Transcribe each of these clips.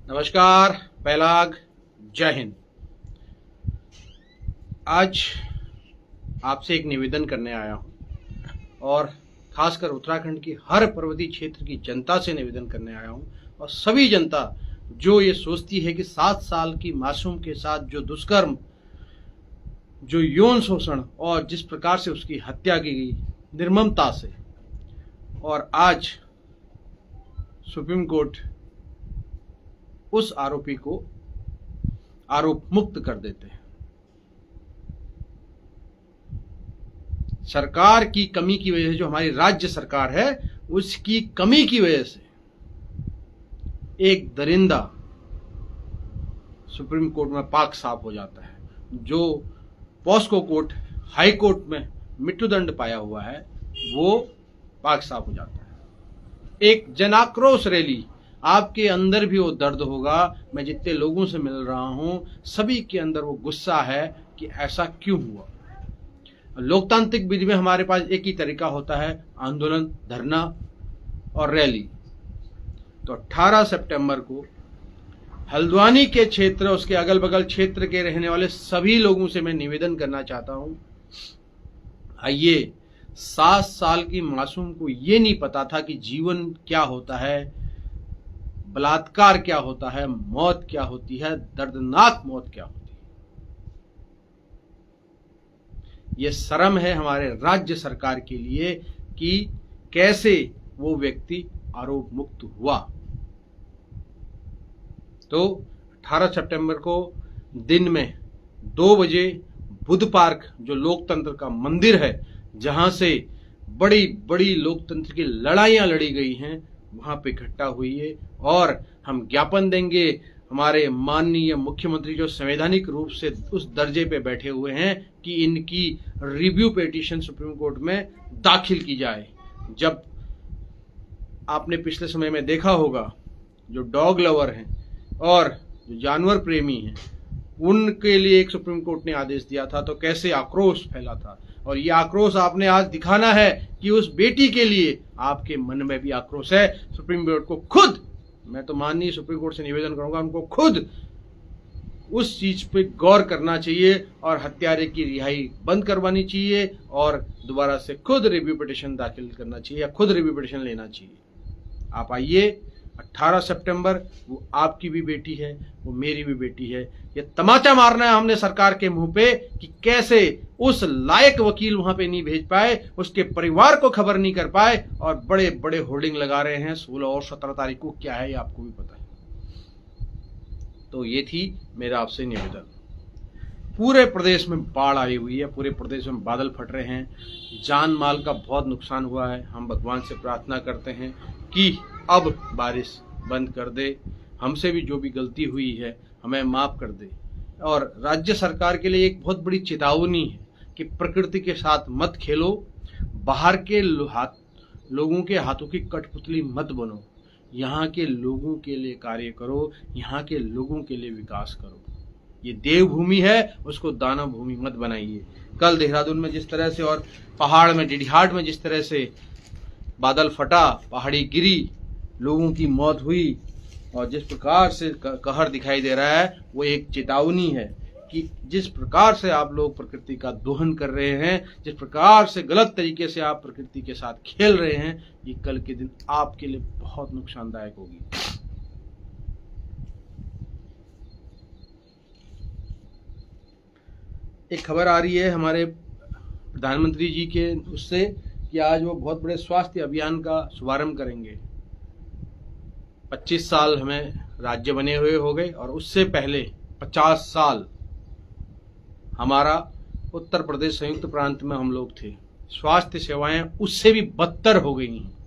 नमस्कार, पैलाग, जय हिंद। आज आपसे एक निवेदन करने आया हूं और खासकर उत्तराखंड की हर पर्वतीय क्षेत्र की जनता से निवेदन करने आया हूं और सभी जनता जो ये सोचती है कि 7 साल की मासूम के साथ जो दुष्कर्म, जो यौन शोषण और जिस प्रकार से उसकी हत्या की गई निर्ममता से, और आज सुप्रीम कोर्ट उस आरोपी को आरोप मुक्त कर देते हैं। सरकार की कमी की वजह से, जो हमारी राज्य सरकार है उसकी कमी की वजह से एक दरिंदा सुप्रीम कोर्ट में पाक साफ हो जाता है। जो पॉस्को कोर्ट, हाई कोर्ट में मृत्युदंड पाया हुआ है वो पाक साफ हो जाता है। एक जन आक्रोश रैली, आपके अंदर भी वो दर्द होगा। मैं जितने लोगों से मिल रहा हूं सभी के अंदर वो गुस्सा है कि ऐसा क्यों हुआ। लोकतांत्रिक विधि में हमारे पास एक ही तरीका होता है, आंदोलन, धरना और रैली। तो 18 सितंबर को हल्द्वानी के क्षेत्र, उसके अगल बगल क्षेत्र के रहने वाले सभी लोगों से मैं निवेदन करना चाहता हूं, आइए। 7 साल की मासूम को ये नहीं पता था कि जीवन क्या होता है, बलात्कार क्या होता है, मौत क्या होती है, दर्दनाक मौत क्या होती है। ये शर्म है हमारे राज्य सरकार के लिए कि कैसे वो व्यक्ति आरोप मुक्त हुआ। तो 18 सितंबर को दिन में 2 बजे बुद्ध पार्क, जो लोकतंत्र का मंदिर है, जहां से बड़ी बड़ी लोकतंत्र की लड़ाइयां लड़ी गई हैं, वहां पे इकट्ठा हुई है और हम ज्ञापन देंगे हमारे माननीय मुख्यमंत्री, जो संवैधानिक रूप से उस दर्जे पे बैठे हुए हैं कि इनकी रिव्यू पिटीशन सुप्रीम कोर्ट में दाखिल की जाए। जब आपने पिछले समय में देखा होगा, जो डॉग लवर हैं और जो जानवर प्रेमी हैं, उनके लिए एक सुप्रीम कोर्ट ने आदेश दिया था, तो कैसे आक्रोश फैला था। और ये आक्रोश आपने आज दिखाना है कि उस बेटी के लिए आपके मन में भी आक्रोश है। सुप्रीम कोर्ट को खुद, मैं तो माननीय सुप्रीम कोर्ट से निवेदन करूंगा, उनको खुद उस चीज पे गौर करना चाहिए और हत्यारे की रिहाई बंद करवानी चाहिए और दोबारा से खुद रिव्यू पिटीशन दाखिल करना चाहिए या खुद रिव्यू पिटीशन लेना चाहिए। आप आइए 18 सितंबर, वो आपकी भी बेटी है, वो मेरी भी बेटी है। ये तमाचा मारना है हमने सरकार के मुंह पे कि कैसे उस लायक वकील वहां पे नहीं भेज पाए, उसके परिवार को खबर नहीं कर पाए और बड़े बड़े होर्डिंग लगा रहे हैं। 16 और 17 तारीख को क्या है ये आपको भी पता है। तो ये थी मेरा आपसे निवेदन। पूरे प्रदेश में बाढ़ आई हुई है, पूरे प्रदेश में बादल फट रहे हैं, जान माल का बहुत नुकसान हुआ है। हम भगवान से प्रार्थना करते हैं कि अब बारिश बंद कर दे, हमसे भी जो भी गलती हुई है हमें माफ कर दे। और राज्य सरकार के लिए एक बहुत बड़ी चेतावनी है कि प्रकृति के साथ मत खेलो, बाहर के लोगों के हाथों की कठपुतली मत बनो, यहाँ के लोगों के लिए कार्य करो, यहाँ के लोगों के लिए विकास करो। ये देवभूमि है, उसको दानव भूमि मत बनाइए। कल देहरादून में जिस तरह से और पहाड़ में, डिडिहाट में जिस तरह से बादल फटा, पहाड़ी गिरी, लोगों की मौत हुई और जिस प्रकार से कहर दिखाई दे रहा है, वो एक चेतावनी है कि जिस प्रकार से आप लोग प्रकृति का दोहन कर रहे हैं, जिस प्रकार से गलत तरीके से आप प्रकृति के साथ खेल रहे हैं, ये कल के दिन आपके लिए बहुत नुकसानदायक होगी। एक खबर आ रही है हमारे प्रधानमंत्री जी के उससे कि आज वो बहुत बड़े स्वास्थ्य अभियान का शुभारंभ करेंगे। 25 साल हमें राज्य बने हुए हो गए और उससे पहले 50 साल हमारा उत्तर प्रदेश संयुक्त प्रांत में हम लोग थे। स्वास्थ्य सेवाएं उससे भी बदतर हो गई हैं।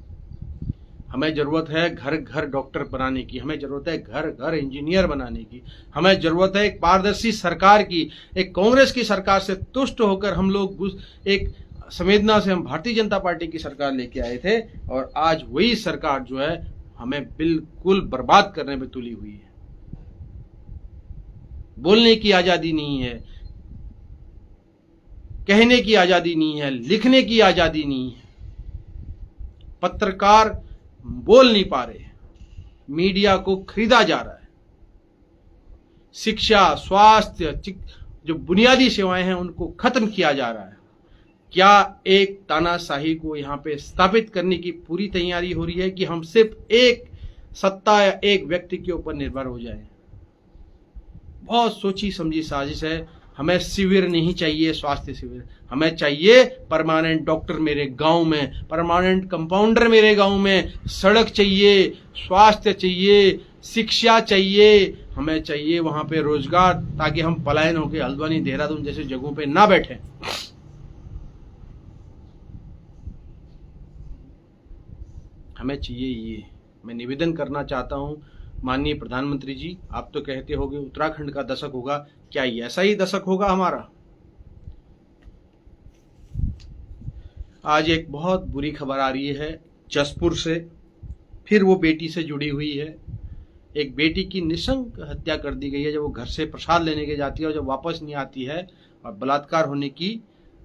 हमें जरूरत है घर घर डॉक्टर बनाने की, हमें जरूरत है घर घर इंजीनियर बनाने की, हमें जरूरत है एक पारदर्शी सरकार की। एक कांग्रेस की सरकार से तुष्ट होकर हम लोग एक संवेदना से हम भारतीय जनता पार्टी की सरकार लेके आए थे और आज वही सरकार जो है हमें बिल्कुल बर्बाद करने में तुली हुई है। बोलने की आजादी नहीं है, कहने की आजादी नहीं है, लिखने की आजादी नहीं है। पत्रकार बोल नहीं पा रहे, मीडिया को खरीदा जा रहा है। शिक्षा, स्वास्थ्य, जो बुनियादी सेवाएं हैं उनको खत्म किया जा रहा है। क्या एक तानाशाही को यहाँ पे स्थापित करने की पूरी तैयारी हो रही है कि हम सिर्फ एक सत्ता या एक व्यक्ति के ऊपर निर्भर हो जाए? बहुत सोची समझी साजिश है। हमें शिविर नहीं चाहिए, स्वास्थ्य शिविर, हमें चाहिए परमानेंट डॉक्टर मेरे गांव में, परमानेंट कंपाउंडर मेरे गांव में, सड़क चाहिए, स्वास्थ्य चाहिए, शिक्षा चाहिए, हमें चाहिए वहां पे रोजगार, ताकि हम पलायन होकर हल्द्वानी, देहरादून जैसे जगहों पे ना बैठे। हमें चाहिए ये। मैं निवेदन करना चाहता हूं माननीय प्रधानमंत्री जी, आप तो कहते होगे उत्तराखंड का दशक होगा, क्या ये ऐसा ही दशक होगा हमारा? आज एक बहुत बुरी खबर आ रही है जसपुर से, फिर वो बेटी से जुड़ी हुई है। एक बेटी की निशंक हत्या कर दी गई है जब वो घर से प्रसाद लेने के जाती है और जब वापस नहीं आती है, और बलात्कार होने की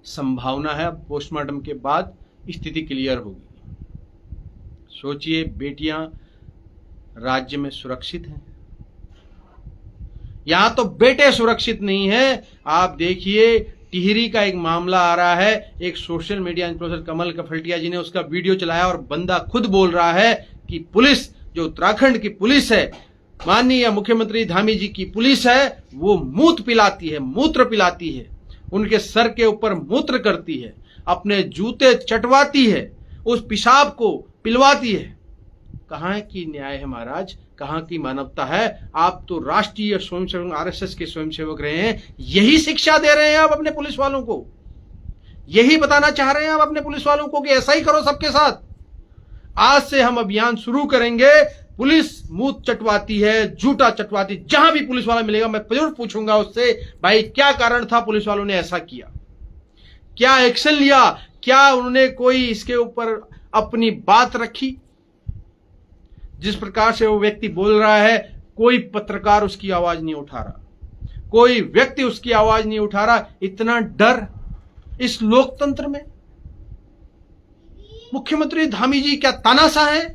संभावना है। पोस्टमार्टम के बाद स्थिति क्लियर होगी। सोचिए, बेटियां राज्य में सुरक्षित हैं, यहां तो बेटे सुरक्षित नहीं है। आप देखिए, टिहरी का एक मामला आ रहा है, एक सोशल मीडिया इन्फ्लुएंसर कमल कफलटिया जी ने उसका वीडियो चलाया और बंदा खुद बोल रहा है कि पुलिस, जो उत्तराखंड की पुलिस है, माननीय मुख्यमंत्री धामी जी की पुलिस है, वो मूत्र पिलाती है, उनके सर के ऊपर मूत्र करती है, अपने जूते चटवाती है, उस पेशाब को पिलवाती है। कहां की न्याय है महाराज, कहां की मानवता है? आप तो राष्ट्रीय स्वयंसेवक आरएसएस के स्वयंसेवक रहे हैं, यही शिक्षा दे रहे हैं आप अपने पुलिस वालों को, यही बताना चाह रहे हैं आप अपने पुलिस वालों को कि ऐसा ही करो सबके साथ। आज से हम अभियान शुरू करेंगे। पुलिस मुंह चटवाती है, झूठा चटवाती, जहां भी पुलिस वाला मिलेगा मैं जरूर पूछूंगा उससे, भाई क्या कारण था पुलिस वालों ने ऐसा किया, क्या एक्शन लिया, क्या उन्होंने कोई इसके ऊपर अपनी बात रखी? जिस प्रकार से वो व्यक्ति बोल रहा है, कोई पत्रकार उसकी आवाज नहीं उठा रहा, कोई व्यक्ति उसकी आवाज नहीं उठा रहा। इतना डर इस लोकतंत्र में? मुख्यमंत्री धामी जी क्या तानाशाह है,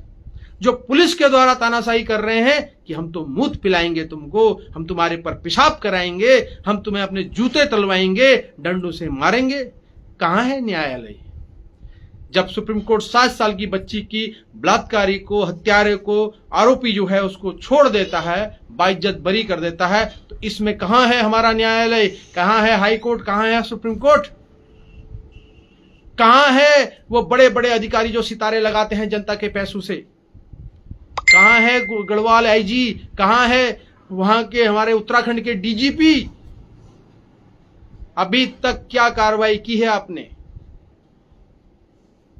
जो पुलिस के द्वारा तानाशाही कर रहे हैं कि हम तो मूत पिलाएंगे तुमको, हम तुम्हारे पर पेशाब कराएंगे, हम तुम्हें अपने जूते तलवाएंगे, डंडों से मारेंगे। कहां है न्यायालय? जब सुप्रीम कोर्ट 7 साल की बच्ची की बलात्कारी को, हत्यारे को, आरोपी जो है उसको छोड़ देता है, बाइज्जत बरी कर देता है, तो इसमें कहां है हमारा न्यायालय? कहां है हाई कोर्ट? कहां है सुप्रीम कोर्ट? कहां है वो बड़े बड़े अधिकारी जो सितारे लगाते हैं जनता के पैसों से? कहां है गढ़वाल आईजी? कहां है वहां के हमारे उत्तराखंड के डीजीपी? अभी तक क्या कार्रवाई की है आपने?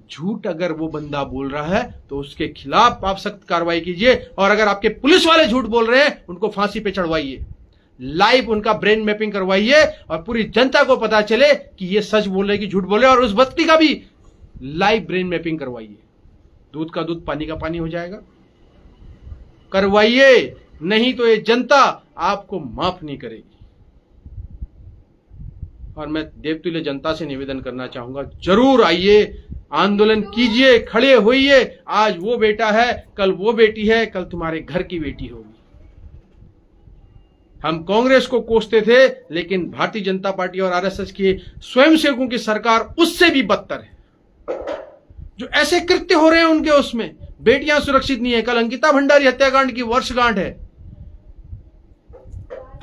झूठ अगर वो बंदा बोल रहा है तो उसके खिलाफ आप सख्त कार्रवाई कीजिए, और अगर आपके पुलिस वाले झूठ बोल रहे हैं उनको फांसी पे चढ़वाइए, लाइव उनका ब्रेन मैपिंग करवाइए, और पूरी जनता को पता चले कि ये सच बोल रहे कि झूठ बोल रहे, और उस व्यक्ति का भी लाइव ब्रेन मैपिंग करवाइए। दूध का दूध, पानी का पानी हो जाएगा। करवाइए, नहीं तो ये जनता आपको माफ नहीं करेगी। और मैं देवतुल्य जनता से निवेदन करना चाहूंगा, जरूर आइए, आंदोलन कीजिए, खड़े होइए। आज वो बेटा है, कल वो बेटी है, कल तुम्हारे घर की बेटी होगी। हम कांग्रेस को कोसते थे, लेकिन भारतीय जनता पार्टी और आरएसएस के स्वयंसेवकों की सरकार उससे भी बदतर है। जो ऐसे कृत्य हो रहे हैं उनके, उसमें बेटियां सुरक्षित नहीं है। कल अंकिता भंडारी हत्याकांड की वर्षगांठ है,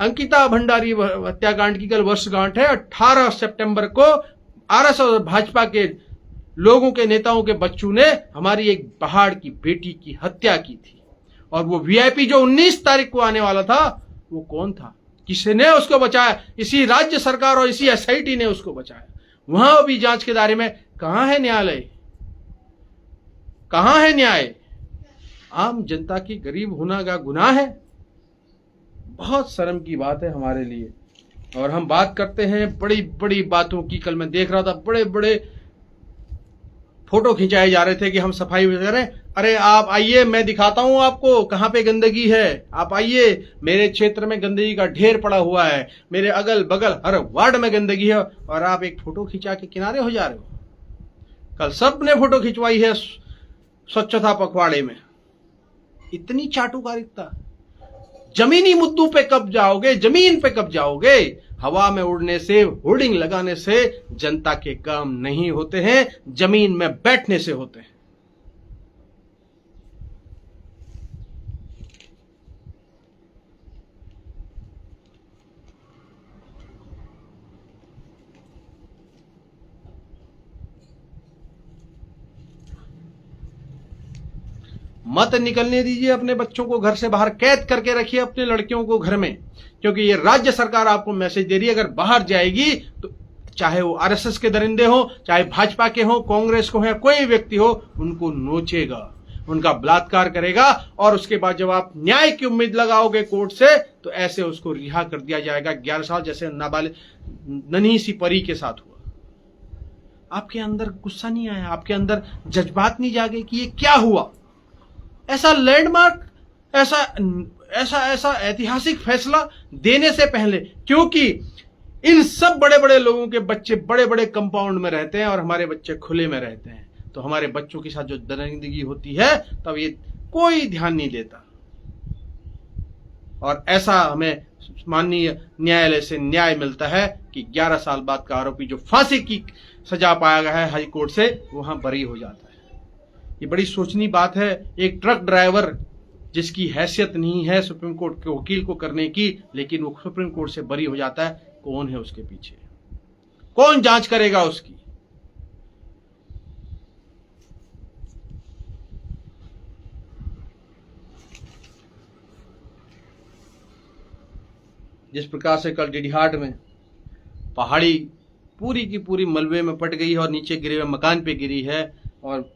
अंकिता भंडारी हत्याकांड की कल वर्षगांठ है। 18 सितंबर को आरएसएस और भाजपा के लोगों के, नेताओं के बच्चों ने हमारी एक पहाड़ की बेटी की हत्या की थी, और वो वीआईपी जो 19 तारीख को आने वाला था, वो कौन था, किसने उसको बचाया? इसी राज्य सरकार और इसी एसआईटी ने उसको बचाया। वहां भी जांच के दायरे में। कहां है न्यायालय? कहां है न्याय? आम जनता की गरीब होना का गुनाह है। बहुत शर्म की बात है हमारे लिए। और हम बात करते हैं बड़ी बड़ी बातों की। कल मैं देख रहा था, बड़े बड़े फोटो खिंचाए जा रहे थे कि हम सफाई कर रहे हैं। अरे आप आइए, मैं दिखाता हूं आपको कहां पे गंदगी है। आप आइए, मेरे क्षेत्र में गंदगी का ढेर पड़ा हुआ है, मेरे अगल बगल हर वार्ड में गंदगी है, और आप एक फोटो खिंचा के किनारे हो जा रहे हो। कल सबने फोटो खिंचवाई है स्वच्छता पखवाड़े में। इतनी चाटुकारिता। जमीनी मुद्दों पे कब जाओगे, जमीन पे कब जाओगे? हवा में उड़ने से, होर्डिंग लगाने से जनता के काम नहीं होते हैं, जमीन में बैठने से होते हैं। मत निकलने दीजिए अपने बच्चों को घर से बाहर, कैद करके रखिए अपने लड़कियों को घर में, क्योंकि ये राज्य सरकार आपको मैसेज दे रही है, अगर बाहर जाएगी तो चाहे वो आरएसएस के दरिंदे हो, चाहे भाजपा के हो, कांग्रेस को हो या कोई व्यक्ति हो, उनको नोचेगा, उनका बलात्कार करेगा, और उसके बाद जब आप न्याय की उम्मीद लगाओगे कोर्ट से, तो ऐसे उसको रिहा कर दिया जाएगा 11 साल, जैसे नाबालिग नन्ही सी परी के साथ हुआ। आपके अंदर गुस्सा नहीं आया, आपके अंदर जज्बात नहीं जागे कि ये क्या हुआ? ऐसा लैंडमार्क, ऐसा ऐसा ऐसा ऐतिहासिक फैसला देने से पहले, क्योंकि इन सब बड़े बड़े लोगों के बच्चे बड़े बड़े कंपाउंड में रहते हैं और हमारे बच्चे खुले में रहते हैं, तो हमारे बच्चों के साथ जो दरिंदगी होती है तब ये कोई ध्यान नहीं देता। और ऐसा हमें माननीय न्यायालय से न्याय मिलता है कि 11 साल बाद का आरोपी जो फांसी की सजा पाया गया है हाई कोर्ट से, वहां बरी हो जाता है। ये बड़ी सोचनीय बात है। एक ट्रक ड्राइवर जिसकी हैसियत नहीं है सुप्रीम कोर्ट के वकील को करने की, लेकिन वो सुप्रीम कोर्ट से बरी हो जाता है। कौन है उसके पीछे? कौन जांच करेगा उसकी? जिस प्रकार से कल डीडीहाट में पहाड़ी पूरी की पूरी मलबे में पट गई है और नीचे गिरे हुए मकान पे गिरी है, और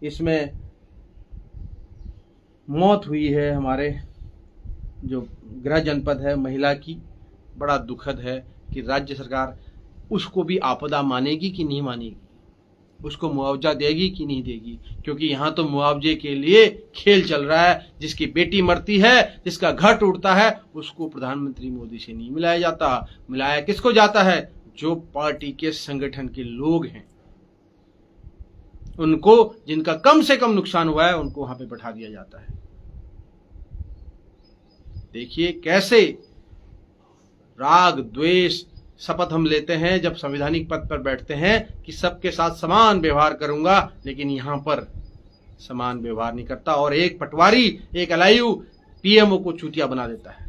इसमें मौत हुई है हमारे जो गृह जनपद है महिला की। बड़ा दुखद है कि राज्य सरकार उसको भी आपदा मानेगी कि नहीं मानेगी, उसको मुआवजा देगी कि नहीं देगी, क्योंकि यहाँ तो मुआवजे के लिए खेल चल रहा है। जिसकी बेटी मरती है, जिसका घर टूटता है, उसको प्रधानमंत्री मोदी से नहीं मिलाया जाता। मिलाया किसको जाता है? जो पार्टी के संगठन के लोग हैं, उनको, जिनका कम से कम नुकसान हुआ है, उनको वहां पे बैठा दिया जाता है। देखिए कैसे राग द्वेष शपथ हम लेते हैं जब संवैधानिक पद पर बैठते हैं कि सबके साथ समान व्यवहार करूंगा, लेकिन यहां पर समान व्यवहार नहीं करता और एक पटवारी, एक एलआईयू पीएमओ को चूतिया बना देता है।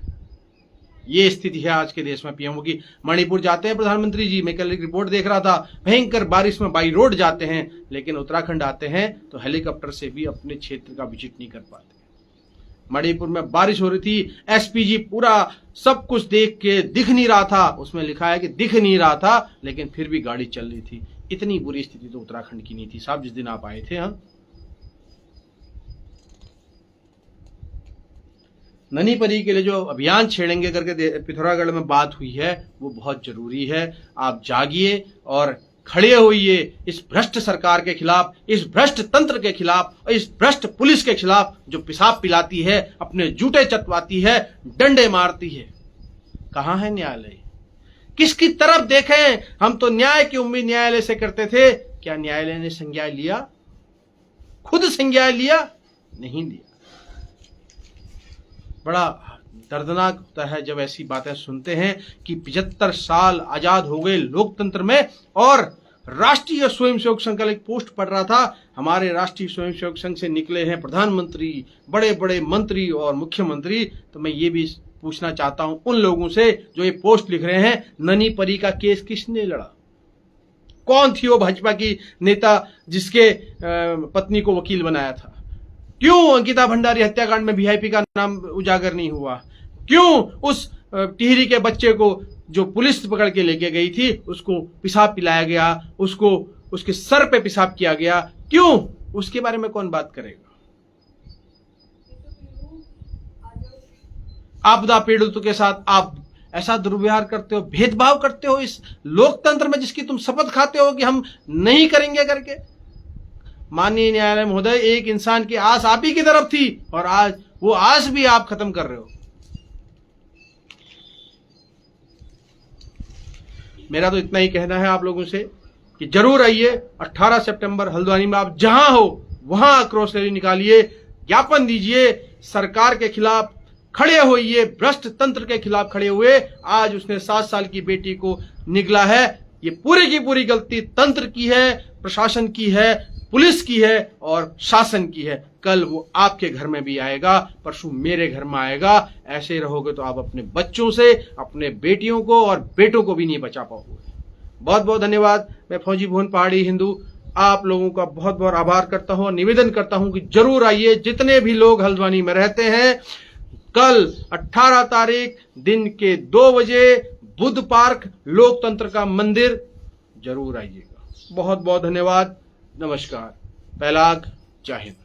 ये स्थिति है आज के देश में पीएमओ की। मणिपुर जाते हैं प्रधानमंत्री जी, मैं कल एक रिपोर्ट देख रहा था, भयंकर बारिश में बाई रोड जाते हैं, लेकिन उत्तराखंड आते हैं तो हेलीकॉप्टर से भी अपने क्षेत्र का विजिट नहीं कर पाते। मणिपुर में बारिश हो रही थी, एसपीजी पूरा सब कुछ देख के दिख नहीं रहा था, उसमें लिखा है कि दिख नहीं रहा था, लेकिन फिर भी गाड़ी चल रही थी। इतनी बुरी स्थिति तो उत्तराखंड की नहीं थी साहब जिस दिन आप आए थे। हाँ, ननी परी के लिए जो अभियान छेड़ेंगे करके पिथौरागढ़ में बात हुई है, वो बहुत जरूरी है। आप जागिए और खड़े होइए इस भ्रष्ट सरकार के खिलाफ, इस भ्रष्ट तंत्र के खिलाफ, और इस भ्रष्ट पुलिस के खिलाफ जो पेशाब पिलाती है, अपने जूते चटवाती है, डंडे मारती है। कहां है न्यायालय? किसकी तरफ देखें? हम तो न्याय की उम्मीद न्यायालय से करते थे। क्या न्यायालय ने संज्ञान लिया? खुद संज्ञान लिया? नहीं लिया। बड़ा दर्दनाक होता है जब ऐसी बातें सुनते हैं कि 75 साल आजाद हो गए लोकतंत्र में, और राष्ट्रीय स्वयंसेवक संघ का एक पोस्ट पढ़ रहा था, हमारे राष्ट्रीय स्वयंसेवक संघ से निकले हैं प्रधानमंत्री, बड़े बड़े मंत्री और मुख्यमंत्री। तो मैं ये भी पूछना चाहता हूं उन लोगों से जो ये पोस्ट लिख रहे हैं, ननी परी का केस किसने लड़ा? कौन थी वो भाजपा की नेता जिसके पत्नी को वकील बनाया था? क्यों अंकिता भंडारी हत्याकांड में वीआईपी का नाम उजागर नहीं हुआ? क्यों उस टिहरी के बच्चे को जो पुलिस पकड़ के लेके गई थी, उसको पेशाब पिलाया गया, उसको उसके सर पे पेशाब किया गया? क्यों? उसके बारे में कौन बात करेगा? आपदा पीड़ितों के साथ आप ऐसा दुर्व्यवहार करते हो, भेदभाव करते हो इस लोकतंत्र में जिसकी तुम शपथ खाते हो कि हम नहीं करेंगे करके। माननीय न्यायालय महोदय, एक इंसान की आस आप ही की तरफ थी और आज वो आस भी आप खत्म कर रहे हो। मेरा तो इतना ही कहना है आप लोगों से कि जरूर आइए 18 सितंबर हल्द्वानी में, आप जहां हो वहां आक्रोश रैली निकालिए, ज्ञापन दीजिए, सरकार के खिलाफ खड़े हुए, ये भ्रष्ट तंत्र के खिलाफ खड़े हुए। आज उसने 7 साल की बेटी को निगला है। ये पूरी की पूरी गलती तंत्र की है, प्रशासन की है, पुलिस की है और शासन की है। कल वो आपके घर में भी आएगा, परसों मेरे घर में आएगा। ऐसे रहोगे तो आप अपने बच्चों से, अपने बेटियों को और बेटों को भी नहीं बचा पाओगे। बहुत बहुत धन्यवाद। मैं फौजी भुवन पहाड़ी हिंदू आप लोगों का बहुत बहुत आभार करता हूं, निवेदन करता हूं कि जरूर आइए। जितने भी लोग हल्द्वानी में रहते हैं, कल 18 तारीख दिन के 2 बजे बुद्ध पार्क लोकतंत्र का मंदिर जरूर आइएगा। बहुत बहुत धन्यवाद। नमस्कार। पैलाग। जय हिंद।